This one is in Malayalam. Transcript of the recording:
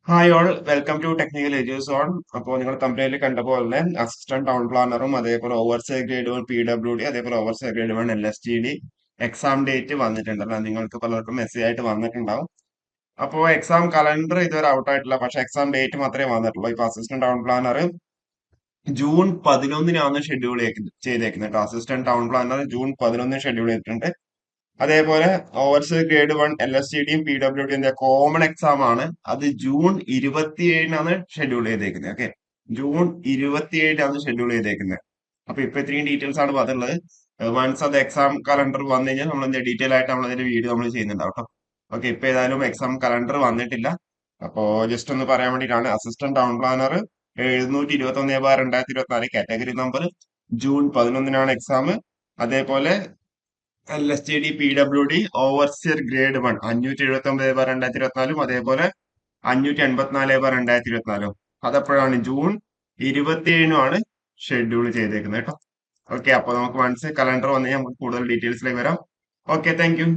Hi all welcome to technical edus on. അപ്പോൾ നിങ്ങൾ കമ്പനിയിൽ കണ്ട പോലെ തന്നെ അസിസ്റ്റന്റ് ടൗൺ പ്ലാനറും അതേപോലെ ഓവർസീ ഗ്രേഡ് 1 PWD അതേപോലെ overseer grade 1 LSTD exam date വന്നിട്ടുണ്ടല്ലോ. നിങ്ങൾക്ക് പലർക്കും മെസ്സേജ് ആയിട്ട് വന്നിട്ടുണ്ടാവും. അപ്പോൾ എക്സാം കലണ്ടർ ഇതുവരെ ഔട്ട് ആയിട്ടില്ല, പക്ഷെ എക്സാം ഡേറ്റ് മാത്രമേ വന്നിട്ടുള്ളൂ. ഇപ്പൊ അസിസ്റ്റന്റ് ടൗൺ പ്ലാനർ ജൂൺ 11-നാണ് ഷെഡ്യൂൾ ചെയ്തേക്കുന്നത് കേട്ടോ. Assistant town planner June 11 schedule ചെയ്തിട്ടുണ്ട്. അതേപോലെ ഓവർസീ ഗ്രേഡ് 1 LSTDയും PWDയും കോമൺ എക്സാം ആണ്. അത് ജൂൺ 27-നാണ് ഷെഡ്യൂൾ ചെയ്തേക്കുന്നത്. ഓക്കെ, ജൂൺ 27-നാണ് ഷെഡ്യൂൾ ചെയ്തേക്കുന്നത്. അപ്പൊ ഇപ്പൊ ഇത്രയും ഡീറ്റെയിൽസ് ആണ് പറഞ്ഞുള്ളത്. വൺസ് അത് എക്സാം കലണ്ടർ വന്നു കഴിഞ്ഞാൽ നമ്മൾ എന്താ ഡീറ്റെയിൽ ആയിട്ട് നമ്മൾ അതിന്റെ വീഡിയോ നമ്മൾ ചെയ്യുന്നുണ്ടാവും കേട്ടോ. ഓക്കെ, ഇപ്പൊ ഏതായാലും എക്സാം കലണ്ടർ വന്നിട്ടില്ല. അപ്പോ ജസ്റ്റ് ഒന്ന് പറയാൻ വേണ്ടിയിട്ടാണ്. Assistant town planner 721/2024 category number June 11-നാണ് എക്സാം. അതേപോലെ LSTD PWD ഓവർസിയർ ഗ്രേഡ് 1 579/2024 അതേപോലെ 584/2024. അതെപ്പോഴാണ്? ജൂൺ 27-നാണ് ഷെഡ്യൂൾ ചെയ്തേക്കുന്നത് കേട്ടോ. ഓക്കെ, അപ്പൊ നമുക്ക് വൺസ് കലണ്ടർ വന്നു കഴിഞ്ഞാൽ നമുക്ക് കൂടുതൽ ഡീറ്റെയിൽസിലേക്ക് വരാം. Okay, thank you.